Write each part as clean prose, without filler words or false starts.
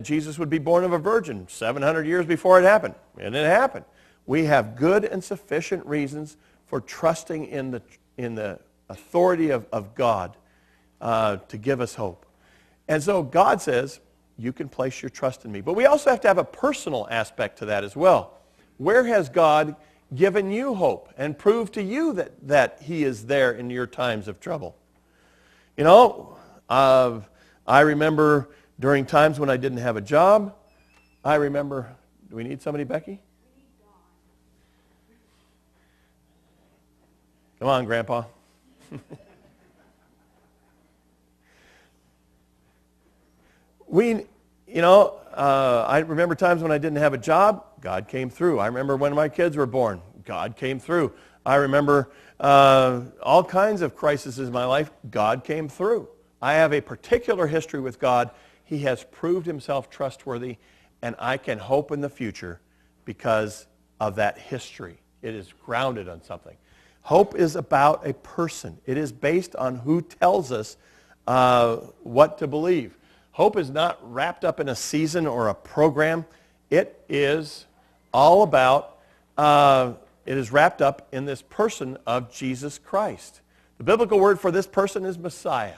Jesus would be born of a virgin 700 years before it happened. And it happened. We have good and sufficient reasons for trusting in the authority of God to give us hope. And so God says, you can place your trust in me. But we also have to have a personal aspect to that as well. Where has God given you hope and proved to you that He is there in your times of trouble? You know, I remember during times when I didn't have a job, I remember, do we need somebody, Becky? Come on, Grandpa. I remember times when I didn't have a job, God came through. I remember when my kids were born, God came through. I remember all kinds of crises in my life, God came through. I have a particular history with God. He has proved Himself trustworthy, and I can hope in the future because of that history. It is grounded on something. Hope is about a person. It is based on who tells us what to believe. Hope is not wrapped up in a season or a program. It is all about, it is wrapped up in this person of Jesus Christ. The biblical word for this person is Messiah.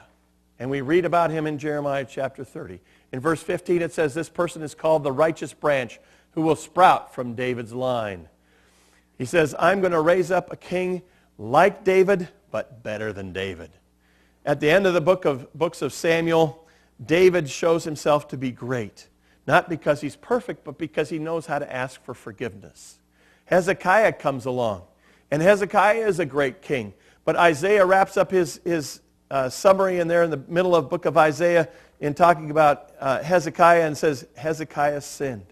And we read about Him in Jeremiah chapter 30. In verse 15 it says, this person is called the righteous branch who will sprout from David's line. He says, I'm going to raise up a king like David, but better than David. At the end of the books of Samuel, David shows himself to be great. Not because he's perfect, but because he knows how to ask for forgiveness. Hezekiah comes along. And Hezekiah is a great king. But Isaiah wraps up his summary in there in the middle of the book of Isaiah in talking about Hezekiah and says, Hezekiah sinned.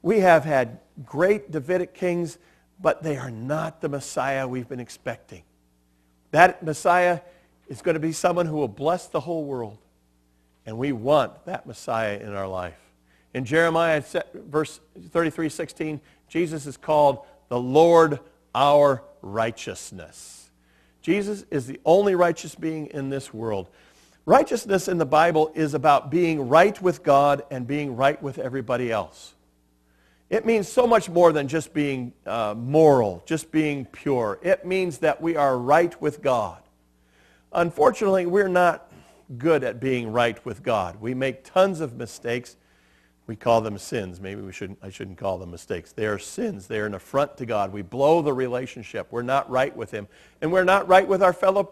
We have had great Davidic kings, but they are not the Messiah we've been expecting. That Messiah is going to be someone who will bless the whole world. And we want that Messiah in our life. In Jeremiah verse 33:16, Jesus is called the Lord our righteousness. Jesus is the only righteous being in this world. Righteousness in the Bible is about being right with God and being right with everybody else. It means so much more than just being moral, just being pure. It means that we are right with God. Unfortunately, we're not good at being right with God. We make tons of mistakes. We call them sins. Maybe I shouldn't call them mistakes. They are sins. They are an affront to God. We blow the relationship. We're not right with Him. And we're not right with our fellow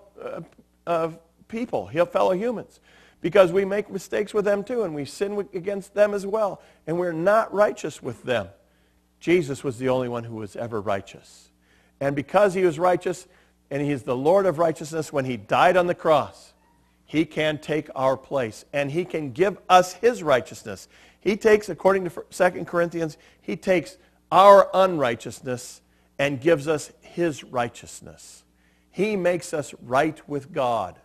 people, fellow humans, because we make mistakes with them too, and we sin against them as well. And we're not righteous with them. Jesus was the only one who was ever righteous. And because He was righteous, and He is the Lord of righteousness, when He died on the cross, He can take our place, and He can give us His righteousness. He takes, according to 2 Corinthians, He takes our unrighteousness and gives us His righteousness. He makes us right with God.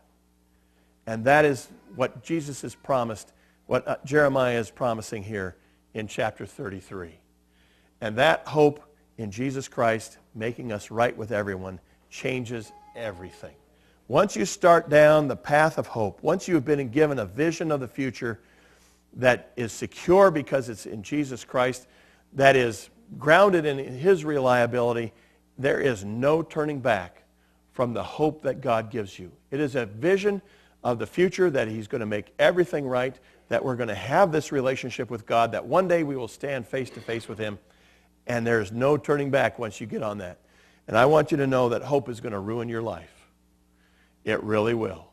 And that is what Jesus has promised, what Jeremiah is promising here in chapter 33. And that hope in Jesus Christ, making us right with everyone, changes everything. Once you start down the path of hope, once you've been given a vision of the future that is secure because it's in Jesus Christ, that is grounded in His reliability, there is no turning back from the hope that God gives you. It is a vision of the future that He's going to make everything right, that we're going to have this relationship with God, that one day we will stand face to face with Him, and there's no turning back once you get on that. And I want you to know that hope is going to ruin your life. It really will.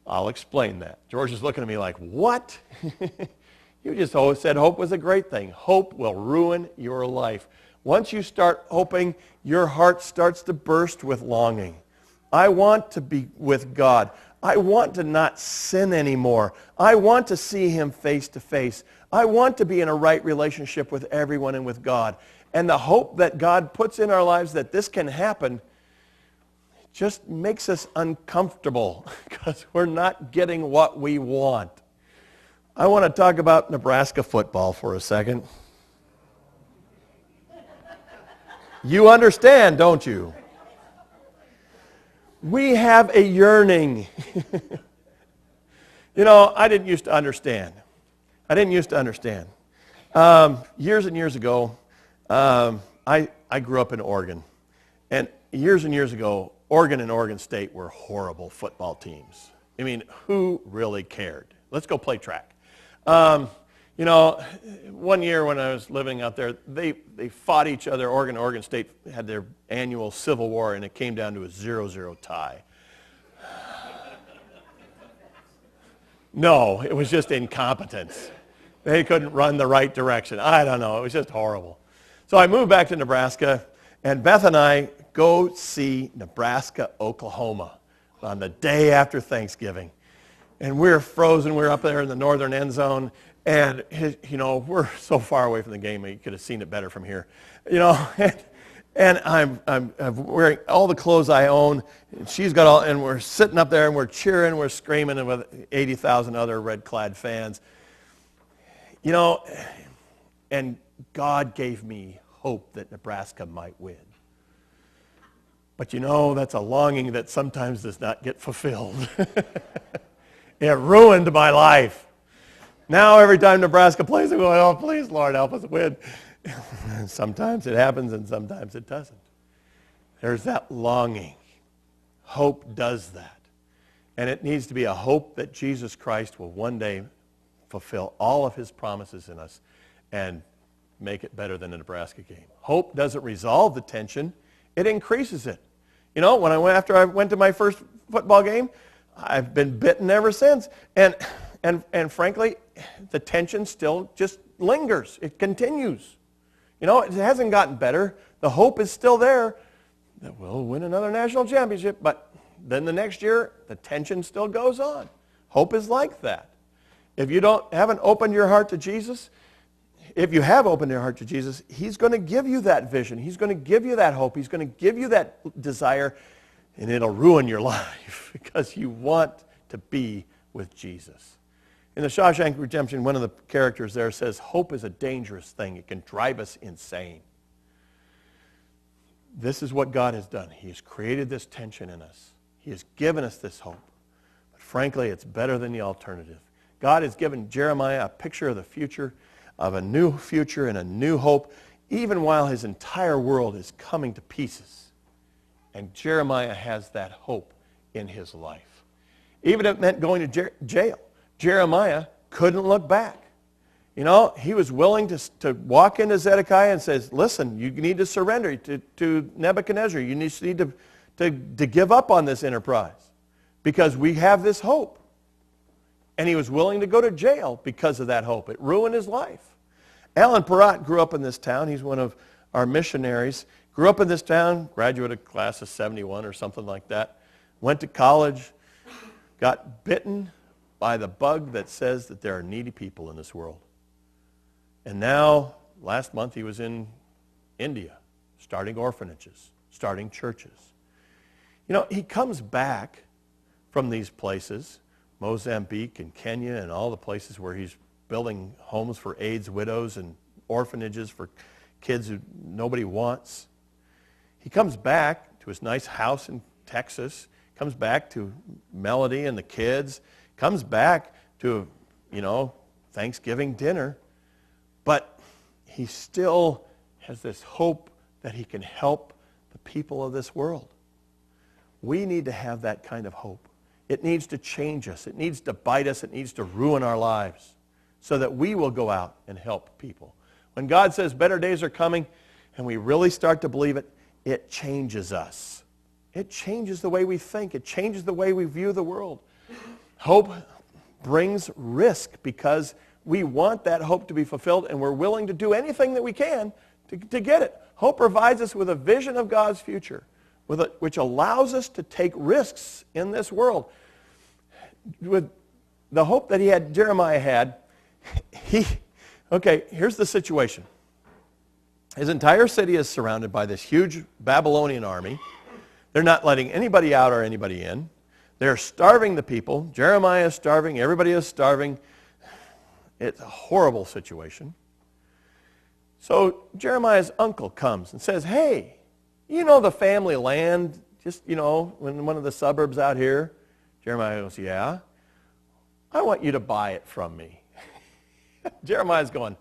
I'll explain that. George is looking at me like, what? You just always said hope was a great thing. Hope will ruin your life. Once you start hoping, your heart starts to burst with longing. I want to be with God. I want to not sin anymore. I want to see Him face to face. I want to be in a right relationship with everyone and with God. And the hope that God puts in our lives that this can happen just makes us uncomfortable because we're not getting what we want. I want to talk about Nebraska football for a second. You understand, don't you? We have a yearning. I didn't used to understand. I didn't used to understand. Years and years ago, I grew up in Oregon. And years and years ago, Oregon and Oregon State were horrible football teams. I mean, who really cared? Let's go play track. You know, one year when I was living out there, they fought each other. Oregon and Oregon State had their annual civil war, and it came down to a 0-0 tie. No, it was just incompetence. They couldn't run the right direction. I don't know. It was just horrible. So I moved back to Nebraska, and Beth and I go see Nebraska, Oklahoma on the day after Thanksgiving. And we're frozen. We're up there in the northern end zone. And, you know, we're so far away from the game, you could have seen it better from here. You know, and I'm wearing all the clothes I own. And she's got all, and we're sitting up there and we're cheering, we're screaming with 80,000 other red-clad fans. You know, and God gave me hope that Nebraska might win. But you know, that's a longing that sometimes does not get fulfilled. It ruined my life. Now every time Nebraska plays, I go, oh, please, Lord, help us win. Sometimes it happens and sometimes it doesn't. There's that longing. Hope does that. And it needs to be a hope that Jesus Christ will one day fulfill all of his promises in us and make it better than a Nebraska game. Hope doesn't resolve the tension. It increases it. You know, after I went to my first football game, I've been bitten ever since. And frankly, the tension still just lingers. It continues. You know, it hasn't gotten better. The hope is still there that we'll win another national championship, but then the next year, the tension still goes on. Hope is like that. If you haven't opened your heart to Jesus, if you have opened your heart to Jesus, he's going to give you that vision. He's going to give you that hope. He's going to give you that desire, and it'll ruin your life because you want to be with Jesus. In the Shawshank Redemption, one of the characters there says, hope is a dangerous thing. It can drive us insane. This is what God has done. He has created this tension in us. He has given us this hope. But frankly, it's better than the alternative. God has given Jeremiah a picture of the future, of a new future and a new hope, even while his entire world is coming to pieces. And Jeremiah has that hope in his life. Even if it meant going to jail. Jeremiah couldn't look back. You know, he was willing to walk into Zedekiah and says, listen, you need to surrender to Nebuchadnezzar. You need to give up on this enterprise because we have this hope. And he was willing to go to jail because of that hope. It ruined his life. Alan Perrott grew up in this town. He's one of our missionaries. Grew up in this town, graduated class of 71 or something like that. Went to college, got bitten by the bug that says that there are needy people in this world. And now, last month, he was in India, starting orphanages, starting churches. You know, he comes back from these places, Mozambique and Kenya and all the places where he's building homes for AIDS widows and orphanages for kids who nobody wants. He comes back to his nice house in Texas, comes back to Melody and the kids, comes back to, you know, Thanksgiving dinner, but he still has this hope that he can help the people of this world. We need to have that kind of hope. It needs to change us. It needs to bite us. It needs to ruin our lives so that we will go out and help people. When God says better days are coming and we really start to believe it, it changes us. It changes the way we think. It changes the way we view the world. Hope brings risk because we want that hope to be fulfilled and we're willing to do anything that we can to get it. Hope provides us with a vision of God's future, which allows us to take risks in this world. With the hope that Jeremiah had, here's the situation. His entire city is surrounded by this huge Babylonian army. They're not letting anybody out or anybody in. They're starving the people. Jeremiah is starving. Everybody is starving. It's a horrible situation. So Jeremiah's uncle comes and says, hey, you know the family land, just, you know, in one of the suburbs out here? Jeremiah goes, yeah. I want you to buy it from me. Jeremiah's going,